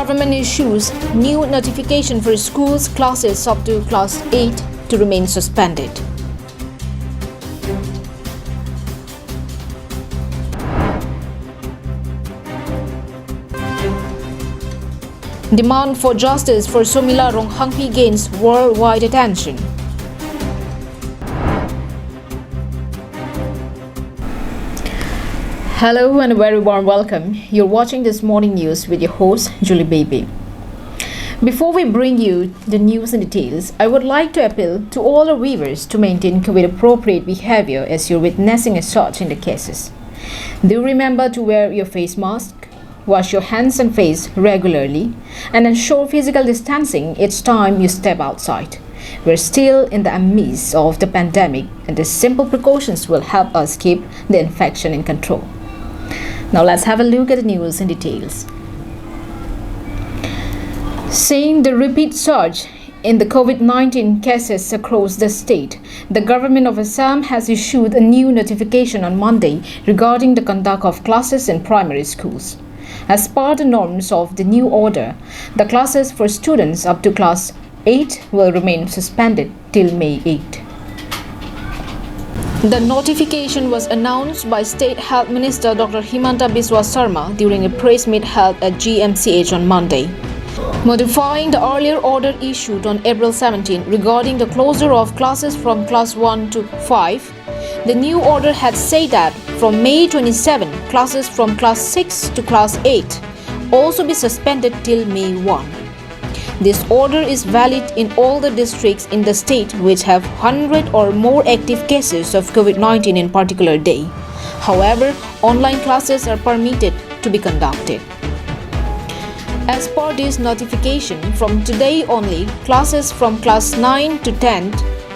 government issues new notification for schools classes up to class 8 to remain suspended. Demand for justice for Sumila Ronghangpi gains worldwide attention. Hello and a very warm welcome. You're watching this morning news with your host, Julie Baby. Before we bring you the news and details, I would like to appeal to all our viewers to maintain COVID-appropriate behavior as you're witnessing a surge in the cases. Do remember to wear your face mask, wash your hands and face regularly, and ensure physical distancing each time you step outside. We're still in the midst of the pandemic, and these simple precautions will help us keep the infection in control. Now let's have a look at the news in details. Seeing the repeat surge in the COVID-19 cases across the state, the government of Assam has issued a new notification on Monday regarding the conduct of classes in primary schools. As per the norms of the new order, the classes for students up to class 8 will remain suspended till May 8. The notification was announced by State Health Minister Dr. Himanta Biswa Sarma during a press meet held at GMCH on Monday. Modifying the earlier order issued on April 17 regarding the closure of classes from class 1 to 5, the new order had said that from May 27, classes from class 6 to class 8 also be suspended till May 1. This order is valid in all the districts in the state which have 100 or more active cases of COVID-19 in particular day. However, online classes are permitted to be conducted. As per this notification, from today only, classes from class 9 to 10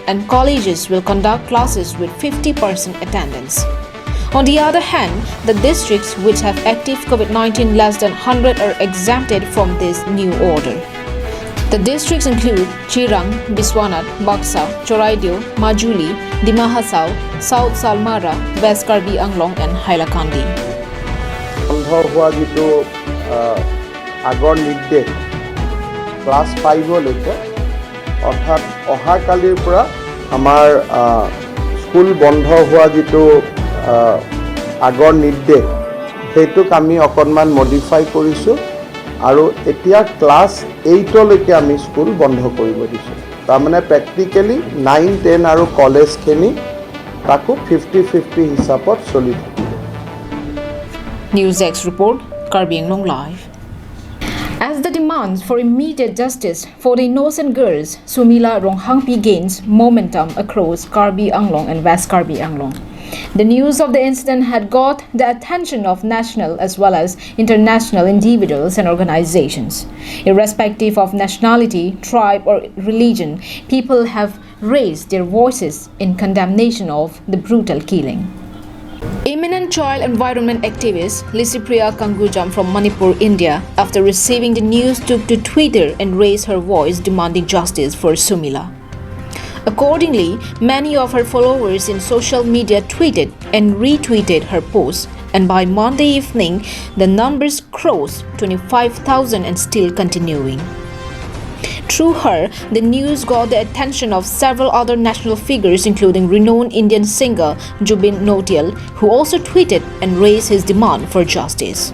and colleges will conduct classes with 50% attendance. On the other hand, the districts which have active COVID-19 less than 100 are exempted from this new order. The districts include Chirang, Biswanath, Baksa, Choraidio, Majuli, Dima Hasao, South Salmara, West Karbi Anglong and Hailakandi. আগৰ নিৰ্দেশ class 5 লৈকে অৰ্থাৎ অহা কালিৰ পৰা আমাৰ school বন্ধ হোৱা যিটো আগৰ নিৰ্দেশ সেইটোক আমি অকণমান মডিফাই কৰিছোঁ আৰু এতিয়া ক্লাছ 8 লৈকে আমি স্কুল বন্ধ কৰিব দিছোঁ তাৰমানে প্ৰেক্টিক্যালি 9, 10 আৰু কলেজখিনি তাকো 50-50 হিচাপত চলি থাকিব News X report, Karbi Anglong Live. As the demands for immediate justice for the innocent girls Sumila Ronghangpi gains momentum across Karbi Anglong and West Karbi Anglong, the news of the incident had got the attention of national as well as international individuals and organizations. Irrespective of nationality, tribe or religion, people have raised their voices in condemnation of the brutal killing. Eminent child environment activist Lisipriya Kangujam from Manipur, India, after receiving the news took to Twitter and raised her voice demanding justice for Sumila. Accordingly, many of her followers in social media tweeted and retweeted her post, and by Monday evening, the numbers crossed 25,000 and still continuing. Through her, the news got the attention of several other national figures including renowned Indian singer Jubin Nautiyal, who also tweeted and raised his demand for justice.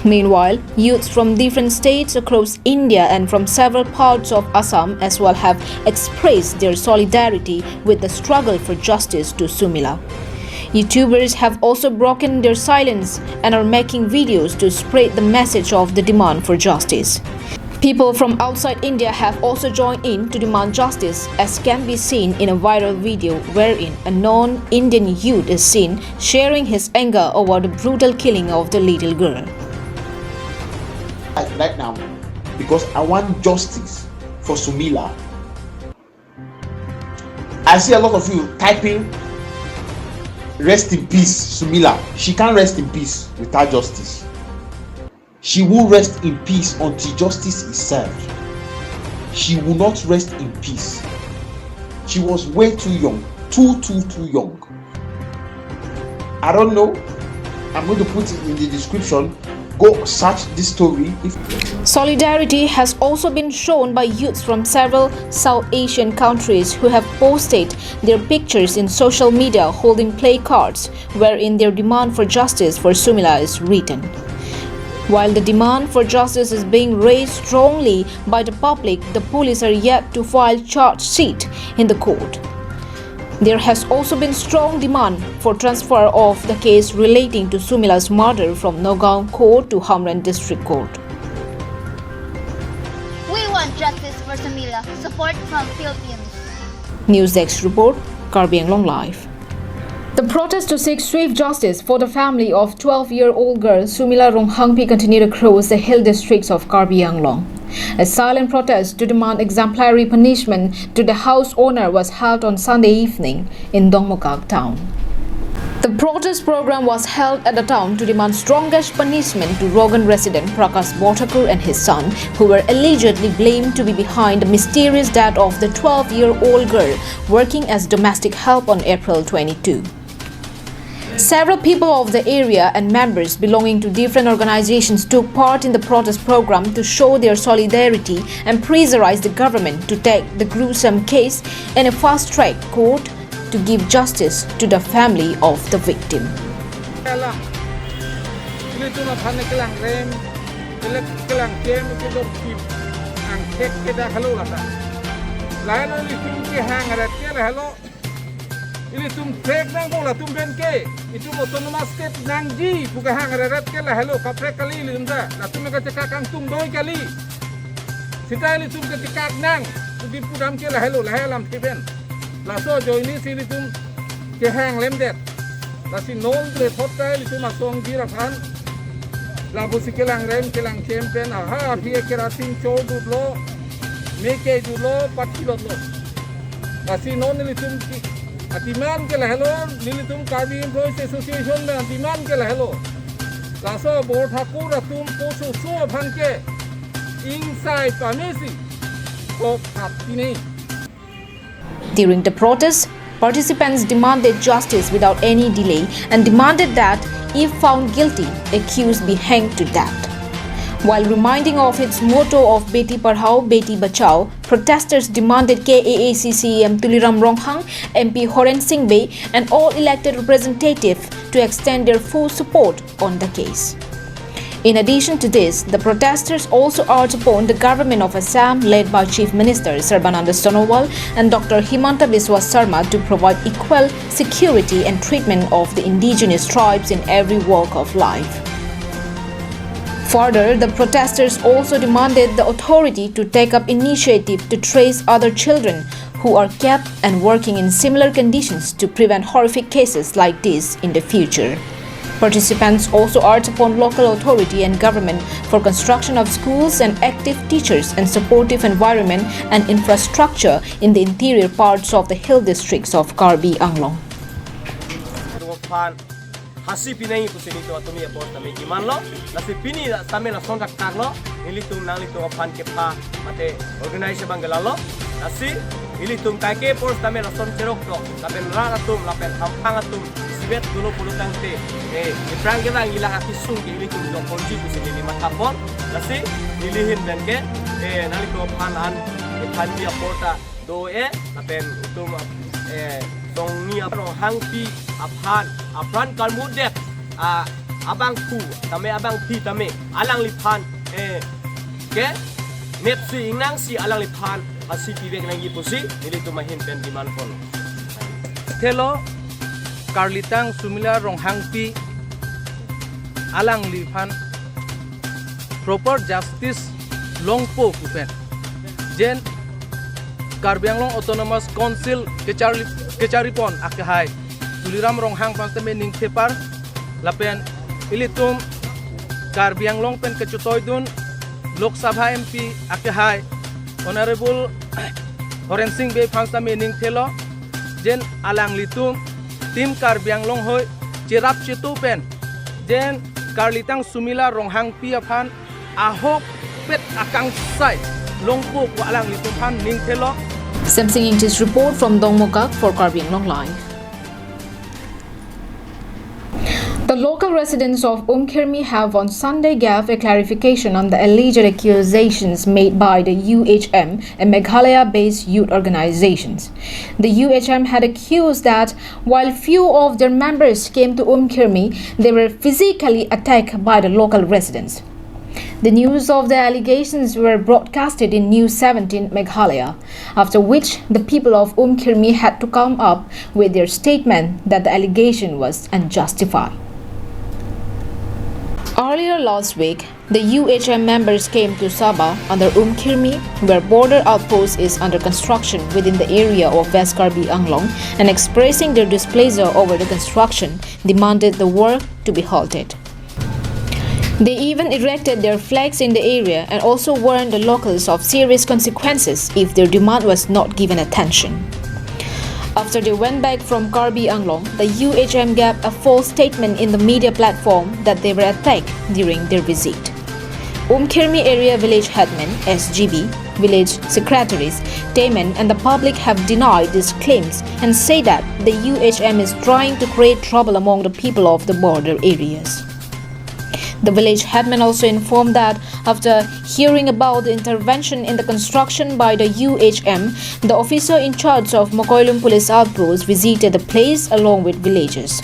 Meanwhile, youths from different states across India and from several parts of Assam as well have expressed their solidarity with the struggle for justice to Sumila. YouTubers have also broken their silence and are making videos to spread the message of the demand for justice. People from outside India have also joined in to demand justice, as can be seen in a viral video wherein a non-Indian youth is seen sharing his anger over the brutal killing of the little girl. Right now, because I want justice for Sumila. I see a lot of you typing, rest in peace, Sumila. She can't rest in peace without justice. She will rest in peace until justice is served. She will not rest in peace. She was way too young, too young. I don't know. I'm going to put it in the description. go search this story. Solidarity has also been shown by youths from several South Asian countries who have posted their pictures in social media holding placards wherein their demand for justice for Sumila is written. While the demand for justice is being raised strongly by the public, the police are yet to file charge sheet in the court. There has also been strong demand for transfer of the case relating to Sumila's murder from Nagaon Court to Hamrén District Court. We want justice for Sumila. Support from Philippines. NewsX report, Karbi Anglong Live. The protest to seek swift justice for the family of 12-year-old girl Sumila Ronghangpi continued across the hill districts of Karbi Anglong. A silent protest to demand exemplary punishment to the house owner was held on Sunday evening in Dongmokak town. The protest program was held at the town to demand strongest punishment to Rogan resident Prakash Bhottakur and his son, who were allegedly blamed to be behind the mysterious death of the 12-year-old girl working as domestic help on April 22. Several people of the area and members belonging to different organizations took part in the protest program to show their solidarity and pressurize the government to take the gruesome case in a fast-track court to give justice to the family of the victim. Ini tum trek nang bola tum benke itu autonomous state nang ji buka hang rat ke la hello kaprek kali limda na tum ka cekak kang tum doi kali sita ini tum ka cekak nang tu di pudam ke la hello la helam tiben la so jo ini si tum ke hang lem det la si non le thotta li tum asong ji ra phan la bu si ke lang rem ke lang champion ha phi ke ra tin cho du lo me ke du lo patilo lo la si non li tum Atiman ke la hello lili tum Karbi Employees Association में atiman ke la hello laso Bhottakur tum posu so bhanke inside pamesi ko khapini. During the protest, participants demanded justice without any delay and demanded that if found guilty, accused be hanged to death. While reminding of its motto of Beti Padhao, Beti Bachao, protesters demanded KAACCM Tuliram Ronghang, MP Horen Singbay and all elected representatives to extend their full support on the case. In addition to this, the protesters also urged upon the government of Assam led by Chief Minister Sarbananda Sonowal and Dr. Himanta Biswa Sarma to provide equal security and treatment of the indigenous tribes in every walk of life. Further, the protesters also demanded the authority to take up initiative to trace other children who are kept and working in similar conditions to prevent horrific cases like this in the future. Participants also urged upon local authority and government for construction of schools and active teachers and supportive environment and infrastructure in the interior parts of the hill districts of Karbi Anglong. Hasi pinai kusini tu atumi apos kami kiman lo, nasi pini kami na sontak tak lo, ilitung nang litung apan kepa mate organisasi banggala lo, nasi ilitung kake pos kami na son cerok lo, kami nara tum, lapen hampang atum, sibet dulu pulutang te, iprang kita ngilang akisung ilitung lo kunci kusini lima kapon, nasi ilihin benke, nalitung apan an, apan dia porta doe, lapen utum Song ni abang hangpi apran kalmudet abang ku tame abang pi tame alang lipan ke nepsi inang si alang lipan asi pibek nangi pusi ini tu mahin pen di manpon Telo Karlitang Sumila Ronghangpi alang lipan proper justice longpo kupen jen Karbi Anglong Autonomous Council Kecaripon akehai Tuliram Ronghang pangteme ning thepar lapen ilitum Karbi Anglong pen kecutoidun Lok Sabha MP akehai Honorable Horen Singbay pangteme ning thelo jen alang litum tim Karbi Anglong hoi cirap citu pen jen Karlitang Sumila Ronghangpi aphan ahok pet akang sai longpuk wa alang litum phan ning thelo. Samsung English report from Dongmokak for Karbi Anglong Live. The local residents of Umkirmi have on Sunday gave a clarification on the alleged accusations made by the UHM and Meghalaya-based youth organizations. The UHM had accused that while few of their members came to Umkirmi, they were physically attacked by the local residents. The news of the allegations were broadcasted in News 17 Meghalaya, after which the people of Umkirmi had to come up with their statement that the allegation was unjustified. Earlier last week, the UHM members came to Sabah under Umkirmi, where border outpost is under construction within the area of West Karbi Anglong, and expressing their displeasure over the construction, demanded the work to be halted. They even erected their flags in the area and also warned the locals of serious consequences if their demand was not given attention. After they went back from Karbi Anglong, the UHM gave a false statement in the media platform that they were attacked during their visit. Umkirmi Area Village Headmen, SGB, village secretaries, Tayman and the public have denied these claims and say that the UHM is trying to create trouble among the people of the border areas. The village headman also informed that after hearing about the intervention in the construction by the UHM, the officer in charge of Mokoilum Police Outpost visited the place along with villagers.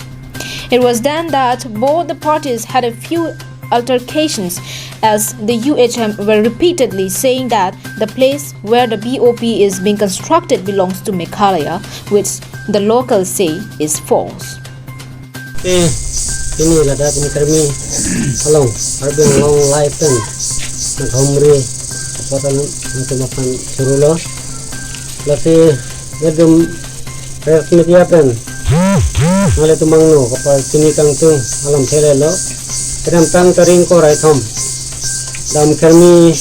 It was then that both the parties had a few altercations, as the UHM were repeatedly saying that the place where the BOP is being constructed belongs to Meghalaya, which the locals say is false. Ini ladak ni kami along arbeng long life ten naghomri kapatan nanti makan surulo lati ngedum resmi tiapen male tumangno kapal sini kang tung alam thelelo kadam tang karing ko rai thom dam kami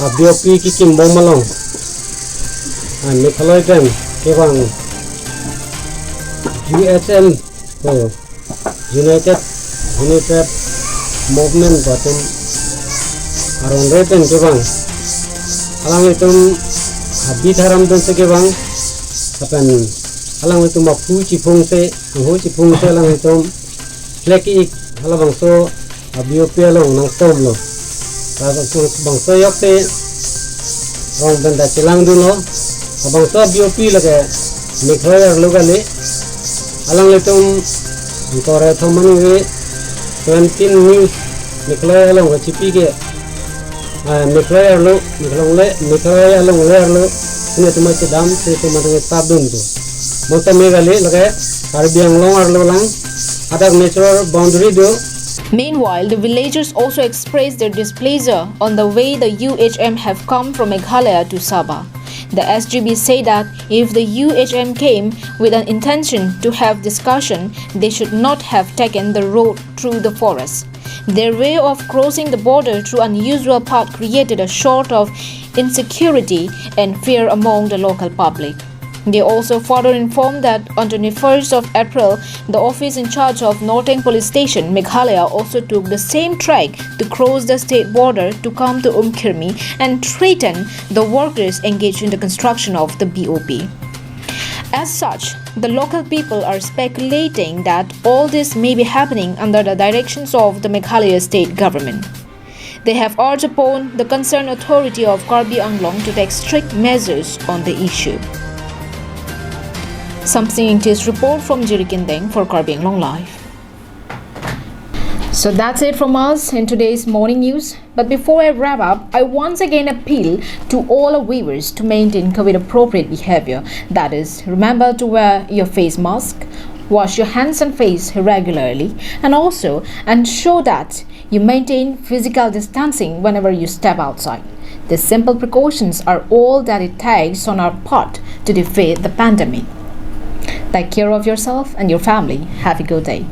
abiopi ki kimbong malong an Meghalaya ten kewang USM United Movement bottom around repen ke bang alang itu habis haram dan se ke bang kapan alang itu mafu cipung se alang itu leki alang bang so abio pelong nang tom lo bang so yok te orang benda cilang dulu bang so abio pi lagi Meghalaya lo kali alang itu Antara teman ini 17 news Meghalaya long cipi ke Meghalaya long ini cuma sedam cuma dengan tabun tu mata Meghalaya lagi Karbi Anglong arlo lang ada natural boundary do. Meanwhile, the villagers also expressed their displeasure on the way the UHM have come from Meghalaya to Sabah. The SGB say that if the UHM came with an intention to have discussion, they should not have taken the road through the forest. Their way of crossing the border through unusual path created a sort of insecurity and fear among the local public. They also further informed that on 21st of April, the office in charge of Northern Police Station, Meghalaya, also took the same track to cross the state border to come to Umkirmi and threaten the workers engaged in the construction of the BOP. As such, the local people are speculating that all this may be happening under the directions of the Meghalaya state government. They have urged upon the concerned authority of Karbi Anglong to take strict measures on the issue. Something in this report from Jirikindeng for Karbi Anglong Live. So that's it from us in today's morning news. But before I wrap up, I once again appeal to all our viewers to maintain COVID-appropriate behavior. That is, remember to wear your face mask, wash your hands and face regularly, and also ensure that you maintain physical distancing whenever you step outside. These simple precautions are all that it takes on our part to defeat the pandemic. Take care of yourself and your family. Have a good day.